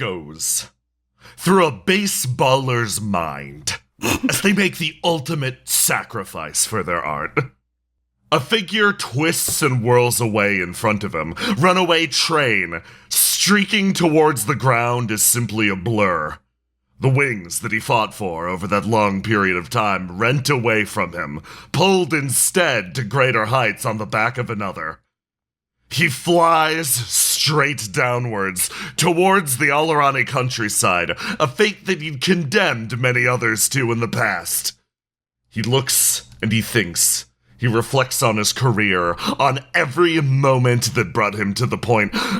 goes through a baseballer's mind as they make the ultimate sacrifice for their art. A figure twists and whirls away in front of him. Runaway train, streaking towards the ground, is simply a blur. The wings that he fought for over that long period of time rent away from him, pulled instead to greater heights on the back of another. He flies straight downwards, towards the Al'Arani countryside, a fate that he'd condemned many others to in the past. He looks and he thinks. He reflects on his career, on every moment that brought him to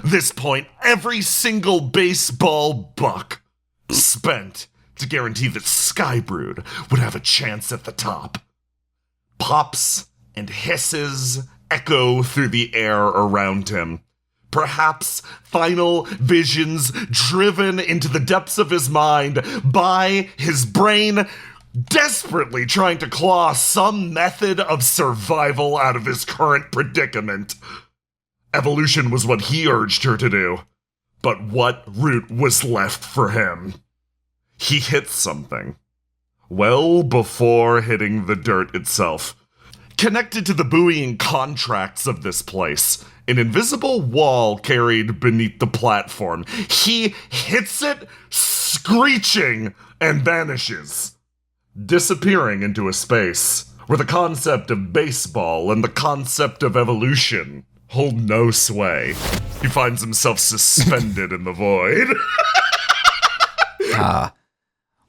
this point, every single baseball buck spent to guarantee that Skybrood would have a chance at the top. Pops and hisses echo through the air around him. Perhaps final visions driven into the depths of his mind by his brain desperately trying to claw some method of survival out of his current predicament. Evolution was what he urged her to do, but what route was left for him? He hit something. Well before hitting the dirt itself. Connected to the buoying contracts of this place, an invisible wall carried beneath the platform. He hits it, screeching, and vanishes, disappearing into a space where the concept of baseball and the concept of evolution hold no sway. He finds himself suspended in the void.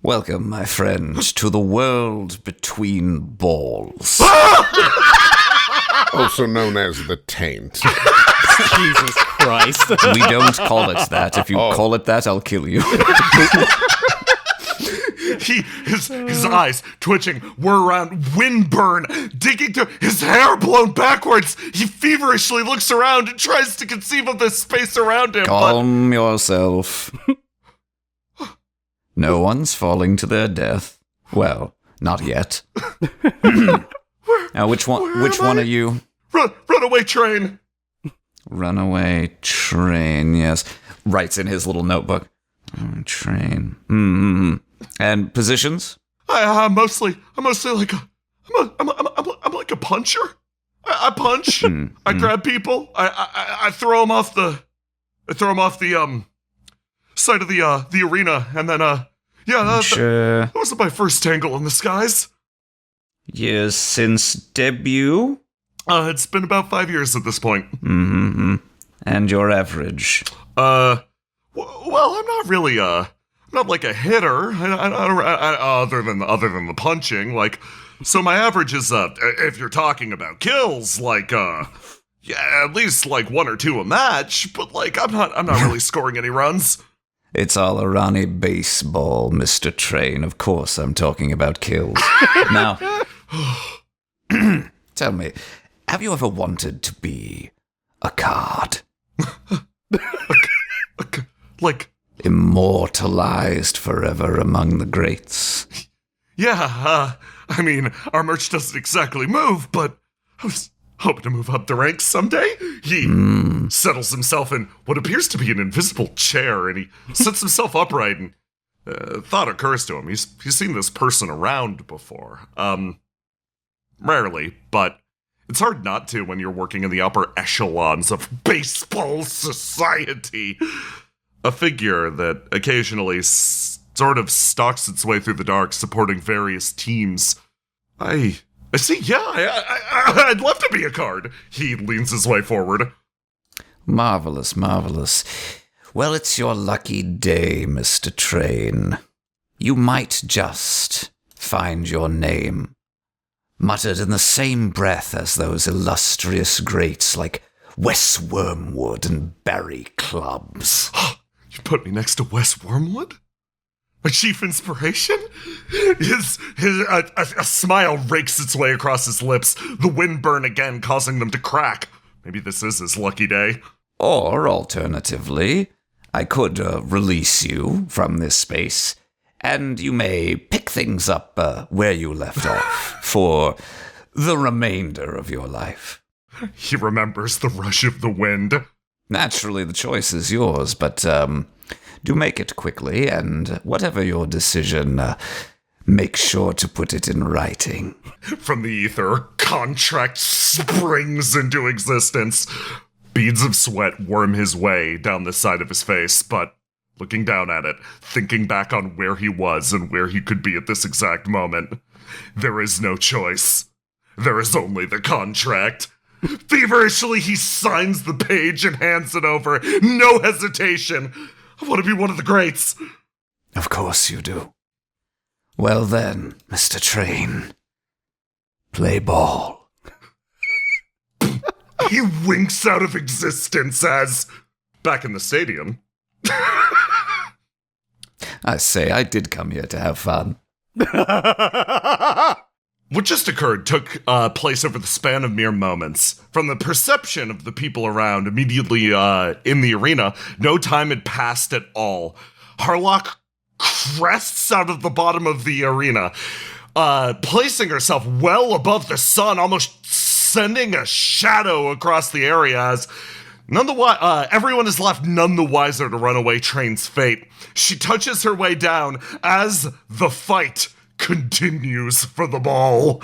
Welcome, my friend, to the world between balls. Also known as the taint. Jesus Christ. We don't call it that. If you call it that, I'll kill you. His eyes twitching, whir around, wind burn, digging to his hair blown backwards. He feverishly looks around and tries to conceive of the space around him. Calm yourself. No one's falling to their death. Well, not yet. Now, which one are you? Runaway train. Runaway train, yes. Writes in his little notebook. Train. Mm-hmm. And positions? I'm mostly like I'm like a puncher. I punch. I grab people. I throw them off the side of the arena, and then that was my first tangle in the skies. Years since debut? It's been about 5 years at this point. Mm-hmm. And your average? Well, I'm not really not like a hitter. Other than the punching, like, so my average is if you're talking about kills, like at least like 1 or 2 a match. But like I'm not really scoring any runs. It's Al'Arani baseball, Mr. Train. Of course I'm talking about kills. Now, tell me, have you ever wanted to be a card? Like immortalized forever among the greats? Yeah, I mean, our merch doesn't exactly move, but I was hoping to move up the ranks someday. He settles himself in what appears to be an invisible chair, and he sets himself upright, and thought occurs to him. He's seen this person around before. Rarely, but it's hard not to when you're working in the upper echelons of baseball society. A figure that occasionally sort of stalks its way through the dark, supporting various teams. I see, yeah, I'd love to be a card. He leans his way forward. Marvelous, marvelous. Well, it's your lucky day, Mr. Train. You might just find your name muttered in the same breath as those illustrious greats like Wes Wormwood and Barry Clubs. You put me next to Wes Wormwood? My chief inspiration? A smile rakes its way across his lips, the wind burn again, causing them to crack. Maybe this is his lucky day. Or, alternatively, I could release you from this space, and you may pick things up where you left off for the remainder of your life. He remembers the rush of the wind. Naturally, the choice is yours, but Do make it quickly, and whatever your decision, make sure to put it in writing. From the ether, contract springs into existence. Beads of sweat worm his way down the side of his face, but looking down at it, thinking back on where he was and where he could be at this exact moment, there is no choice. There is only the contract. Feverishly, he signs the page and hands it over. No hesitation. I want to be one of the greats. Of course you do. Well then, Mr. Train, play ball. He winks out of existence as, back in the stadium. I say, I did come here to have fun. What just occurred took place over the span of mere moments. From the perception of the people around immediately in the arena, no time had passed at all. Harlock crests out of the bottom of the arena, placing herself well above the sun, almost sending a shadow across the area as everyone is left none the wiser to Runaway Train's fate. She touches her way down as the fight continues for the ball.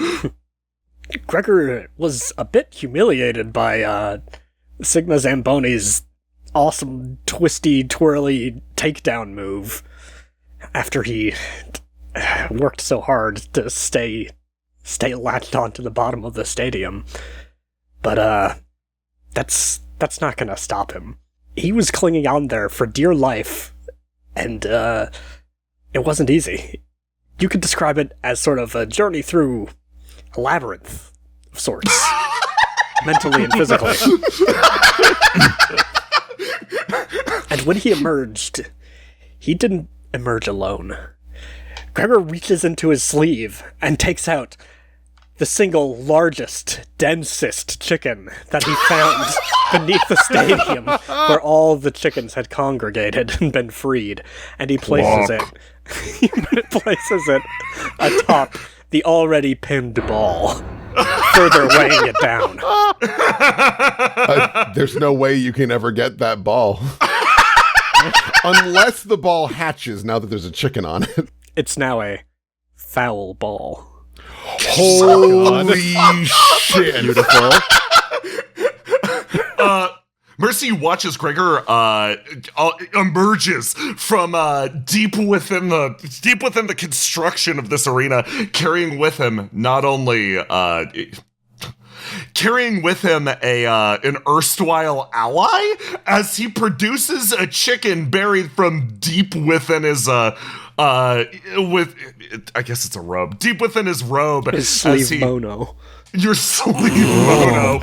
Gregor was a bit humiliated by Sigma Zamboni's awesome twisty, twirly takedown move after he worked so hard to stay latched onto the bottom of the stadium. But that's not gonna stop him. He was clinging on there for dear life, and it wasn't easy. You could describe it as sort of a journey through a labyrinth of sorts, mentally and physically. And when he emerged, he didn't emerge alone. Gregor reaches into his sleeve and takes out the single largest, densest chicken that he found beneath the stadium where all the chickens had congregated and been freed, and he places it atop the already pinned ball, further weighing it down. There's no way you can ever get that ball. Unless the ball hatches now that there's a chicken on it. It's now a foul ball. Holy shit. Beautiful. Mercy watches Gregor emerges from deep within the construction of this arena, carrying with him not only an erstwhile ally, as he produces a chicken buried from deep within his I guess it's a robe. Deep within his robe. His sleeve mono. Your sleeve mono.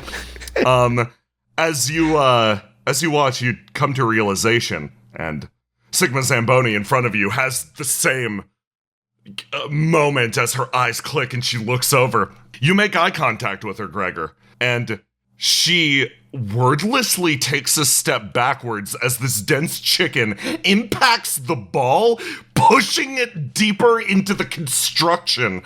As you watch, you come to realization, and Sigma Zamboni in front of you has the same moment as her eyes click and she looks over. You make eye contact with her, Gregor, and she wordlessly takes a step backwards as this dense chicken impacts the ball, pushing it deeper into the construction.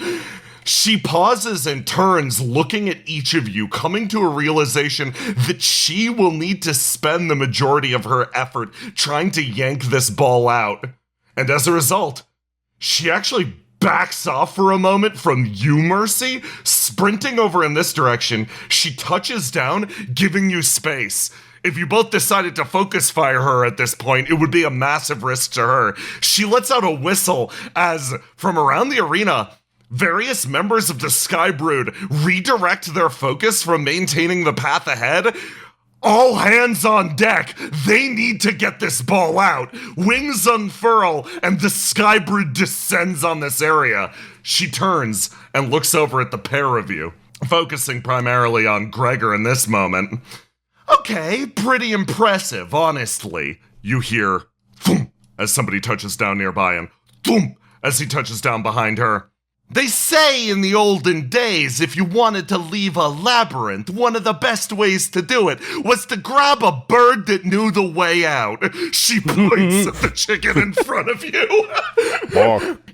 She pauses and turns, looking at each of you, coming to a realization that she will need to spend the majority of her effort trying to yank this ball out. And as a result, she actually backs off for a moment from you, Mercy, sprinting over in this direction. She touches down, giving you space. If you both decided to focus fire her at this point, it would be a massive risk to her. She lets out a whistle as, from around the arena, various members of the Sky Brood redirect their focus from maintaining the path ahead. All hands on deck. They need to get this ball out. Wings unfurl, and the Sky Brood descends on this area. She turns and looks over at the pair of you, focusing primarily on Gregor in this moment. Okay, pretty impressive, honestly. You hear thump as somebody touches down nearby and thump as he touches down behind her. They say in the olden days, if you wanted to leave a labyrinth, one of the best ways to do it was to grab a bird that knew the way out. She points at the chicken in front of you.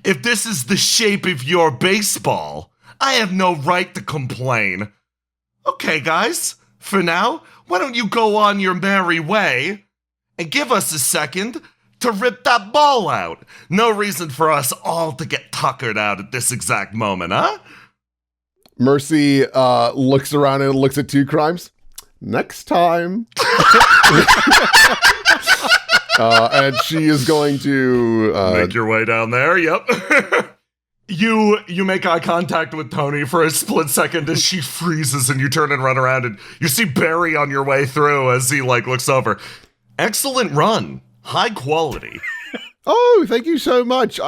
If this is the shape of your baseball, I have no right to complain. Okay, guys, for now, why don't you go on your merry way and give us a second to rip that ball out. No reason for us all to get tuckered out at this exact moment, huh? Mercy looks around and looks at Two Crimes. Next time. And she is going to make your way down there. Yep. You make eye contact with Tony for a split second as she freezes, and you turn and run around, and you see Barry on your way through as he looks over. Excellent run, high quality. Oh, thank you so much.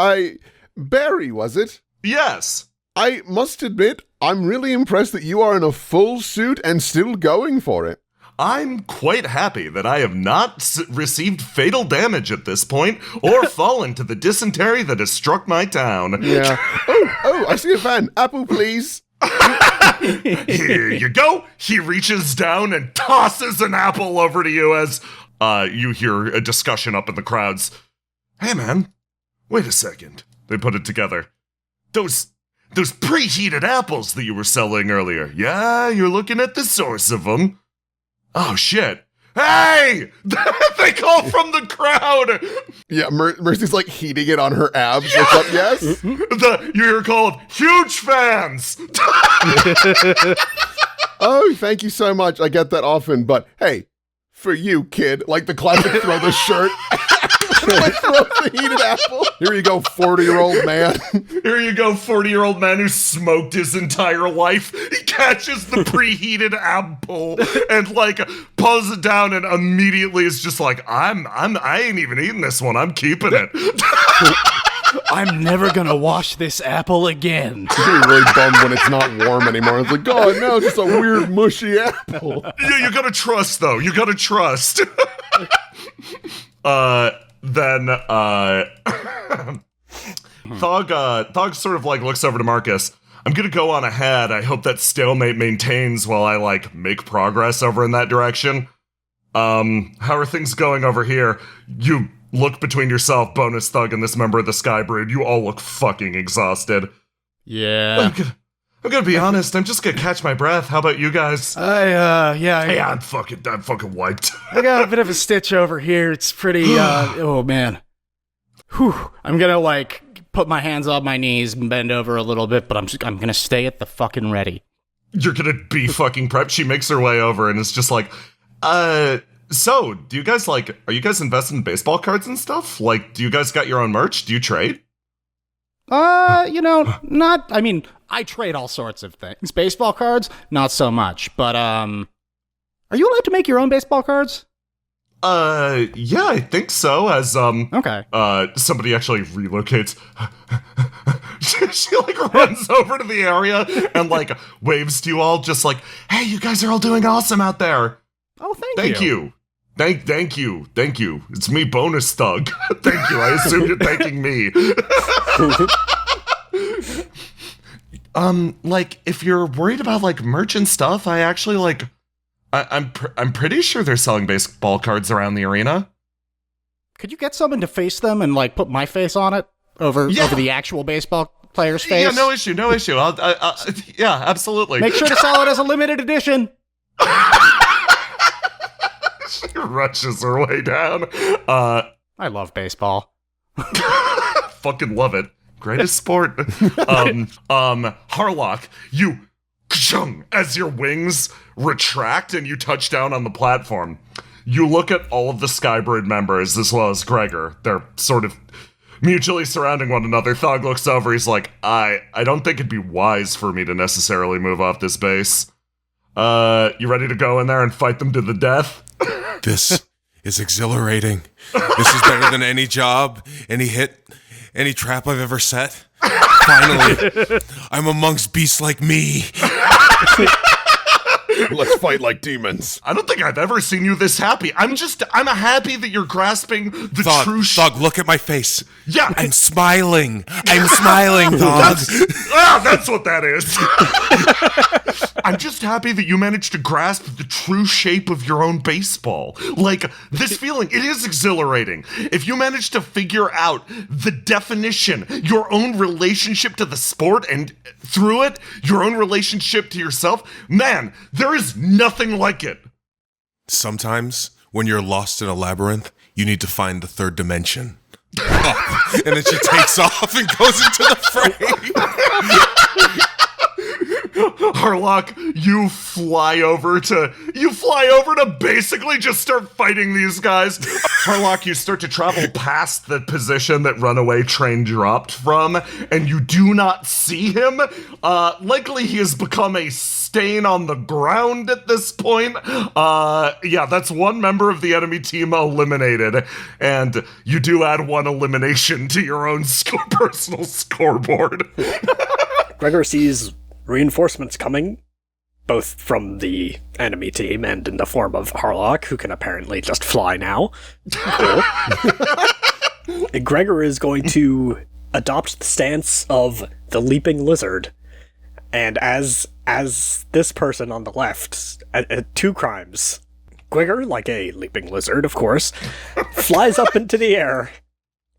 Barry, was it? Yes. I must admit, I'm really impressed that you are in a full suit and still going for it. I'm quite happy that I have not received fatal damage at this point or fallen to the dysentery that has struck my town. Yeah. Oh, I see a fan. Apple, please. Here you go. He reaches down and tosses an apple over to you as you hear a discussion up in the crowds. Hey, man, wait a second. They put it together. Those preheated apples that you were selling earlier. Yeah, you're looking at the source of them. Oh, shit. Hey! They call from the crowd! Yeah, Mercy's heating it on her abs. What's up, yes? You hear called huge fans! Oh, thank you so much. I get that often, but hey, for you, kid, the classic throw the shirt. Throw the heated apple. Here you go, 40-year-old man. Here you go, 40-year-old man who smoked his entire life. He catches the preheated apple and pulls it down, and immediately is just I ain't even eating this one. I'm keeping it. I'm never gonna wash this apple again. You're really bummed when it's not warm anymore. It's oh no, just a weird mushy apple. Yeah, you gotta trust though. You gotta trust. Thog sort of looks over to Marcus. I'm gonna go on ahead. I hope that stalemate maintains while I make progress over in that direction. How are things going over here? You look between yourself, Bonus Thug, and this member of the Sky Brood. You all look fucking exhausted. Yeah. I'm gonna be honest, I'm just gonna catch my breath. How about you guys? I'm fucking wiped. I got a bit of a stitch over here. It's pretty, oh man. Whew. I'm gonna put my hands on my knees and bend over a little bit, but I'm gonna stay at the fucking ready. You're gonna be fucking prepped. She makes her way over and is just so, do you guys are you guys invested in baseball cards and stuff? Do you guys got your own merch? Do you trade? I trade all sorts of things. Baseball cards, not so much, but, are you allowed to make your own baseball cards? Yeah, I think so, as, okay. Somebody actually relocates. she runs over to the area and, waves to you all, just hey, you guys are all doing awesome out there. Oh, Thank you. Thank you. It's me, Bonus Thug. Thank you. I assume you're thanking me. If you're worried about merch and stuff, I actually I'm pretty sure they're selling baseball cards around the arena. Could you get someone to face them and put my face on it over the actual baseball player's face? Yeah, no issue. Yeah, absolutely. Make sure to sell it as a limited edition. She rushes her way down. I love baseball. Fucking love it. Greatest sport. Harlock, you as your wings retract and you touch down on the platform. You look at all of the Skybird members as well as Gregor. They're sort of mutually surrounding one another. Thog looks over. He's I don't think it'd be wise for me to necessarily move off this base. You ready to go in there and fight them to the death? This is exhilarating. This is better than any job, any hit, any trap I've ever set. Finally, I'm amongst beasts like me. Let's fight like demons. I don't think I've ever seen you this happy. I'm happy that you're grasping the true Thog, look at my face. Yeah. I'm smiling. Thog. That's what that is. I'm just happy that you managed to grasp the true shape of your own baseball. This feeling, it is exhilarating. If you manage to figure out the definition, your own relationship to the sport, and through it, your own relationship to yourself, man, there is nothing like it. Sometimes, when you're lost in a labyrinth, you need to find the third dimension. And then she takes off and goes into the fray. Harlock, you fly over to basically just start fighting these guys. Harlock, you start to travel past the position that Runaway Train dropped from, and you do not see him. Likely he has become a stain on the ground at this point. Yeah, that's one member of the enemy team eliminated, and you do add one elimination to your own personal scoreboard. Gregor sees reinforcements coming, both from the enemy team and in the form of Harlock, who can apparently just fly now. Cool. Gregor is going to adopt the stance of the leaping lizard. And as this person on the left, at 2 crimes, Gregor, like a leaping lizard, of course, flies up into the air.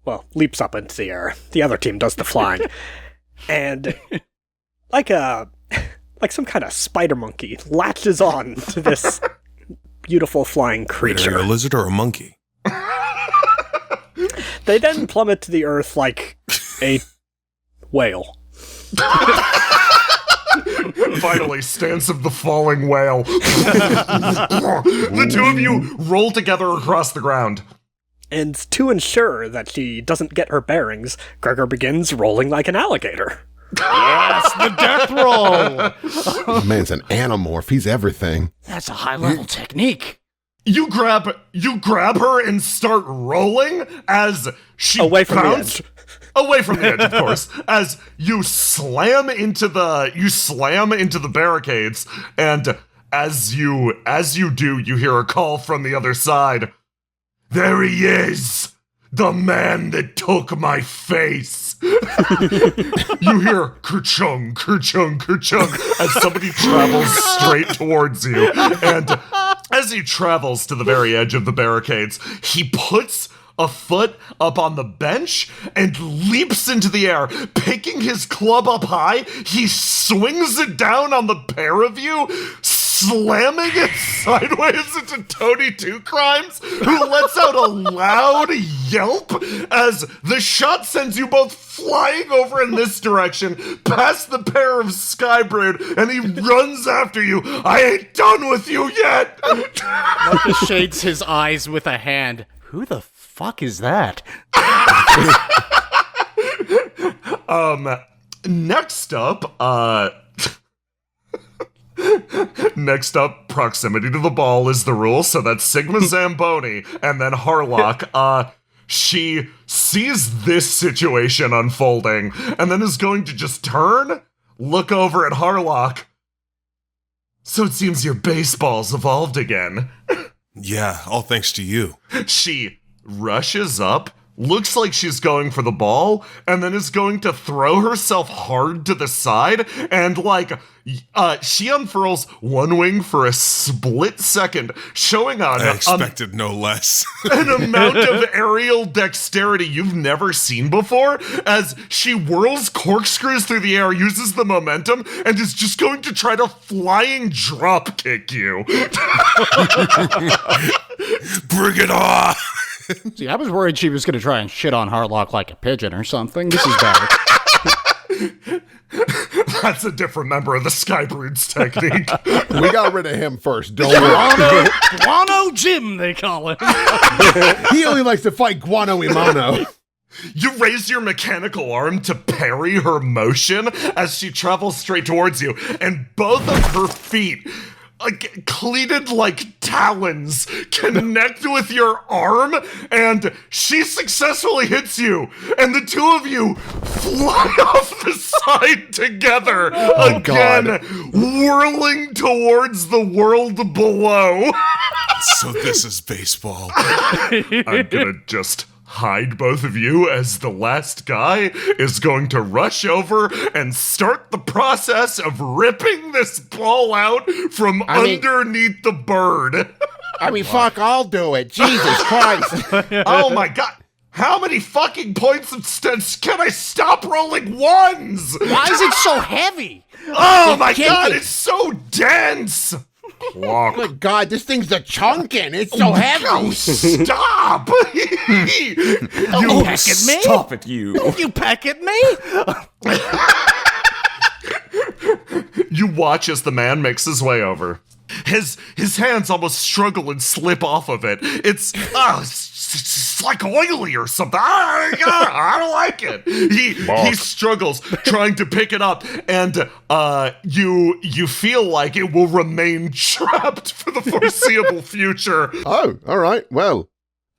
Well, leaps up into the air. The other team does the flying. And like some kind of spider monkey latches on to this beautiful flying creature. Are you a lizard or a monkey? They then plummet to the earth like a whale. Finally, stance of the falling whale. The two of you roll together across the ground. And to ensure that she doesn't get her bearings, Gregor begins rolling like an alligator. Yes, the death roll. Man's an animorph. He's everything. That's a high-level technique. You grab her and start rolling as she Away from the bounces edge. Away from the edge, of course, as you slam into the barricades, and as you do, you hear a call from the other side. There he is! The man that took my face! You hear kerchung, kerchung, kerchung as somebody travels straight towards you. And as he travels to the very edge of the barricades, he puts a foot up on the bench and leaps into the air. Picking his club up high, he swings it down on the pair of you, slamming it sideways into Tony Two Crimes, who lets out a loud yelp as the shot sends you both flying over in this direction, past the pair of Skybrood, and he runs after you. I ain't done with you yet! Marcus shades his eyes with a hand. Who the fuck is that? Next up, proximity to the ball is the rule, so that's Sigma Zamboni, and then Harlock. She sees this situation unfolding, and then is going to just turn, look over at Harlock. So it seems your baseball's evolved again. Yeah, all thanks to you. She rushes up, looks like she's going for the ball, and then is going to throw herself hard to the side, and she unfurls one wing for a split second, showing I expected no less. an amount of aerial dexterity you've never seen before, as she whirls corkscrews through the air, uses the momentum, and is just going to try to flying drop kick you. Bring it on! See, I was worried she was going to try and shit on Harlock like a pigeon or something. This is better. That's a different member of the Skybrood's technique. We got rid of him first. Don't worry. Guano Jim, they call him. He only likes to fight Guano Imano. You raise your mechanical arm to parry her motion as she travels straight towards you, and both of her feet, cleated like talons, connect with your arm, and she successfully hits you, and the two of you fly off the side together, again, whirling towards the world below. So this is baseball. I'm gonna just hide both of you as the last guy is going to rush over and start the process of ripping this ball out from underneath the bird. Fuck, I'll do it. Jesus Christ. Oh my god. How many fucking points of stance can I stop rolling ones? Why is it so heavy? Oh my god, it's so dense. Clock. My God, this thing's a chunkin'. It's so heavy. Oh, stop! You peck at me? Stop it, you. You peck at me? You watch as the man makes his way over. His hands almost struggle and slip off of it. It's like oily or something. I don't like it. He struggles trying to pick it up, and you feel like it will remain trapped for the foreseeable future. Oh, all right. Well,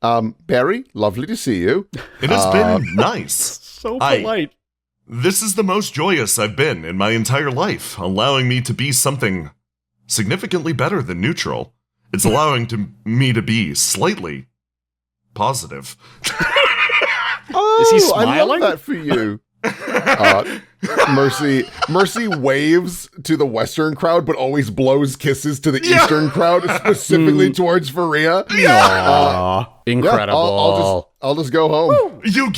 Barry, lovely to see you. It has been nice. So polite. This is the most joyous I've been in my entire life, allowing me to be something significantly better than neutral. It's allowing me to be slightly positive. Oh, Is he I smiling? love that for you. Mercy waves to the Western crowd, but always blows kisses to the Eastern crowd, specifically towards Faria. Aw, incredible. I'll just go home. You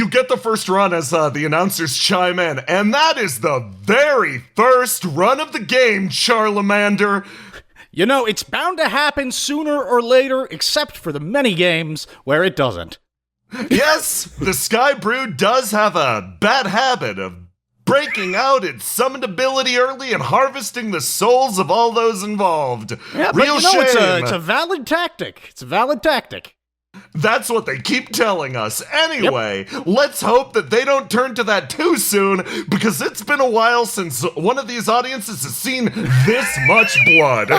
get the first run as the announcers chime in, and that is the very first run of the game, Charlemander. You know, it's bound to happen sooner or later, except for the many games where it doesn't. Yes, the Sky Brood does have a bad habit of breaking out its summoned ability early and harvesting the souls of all those involved. Yeah, Real but you know, shame. it's a valid tactic. It's a valid tactic. That's what they keep telling us. Anyway, let's hope that they don't turn to that too soon, because it's been a while since one of these audiences has seen this much blood.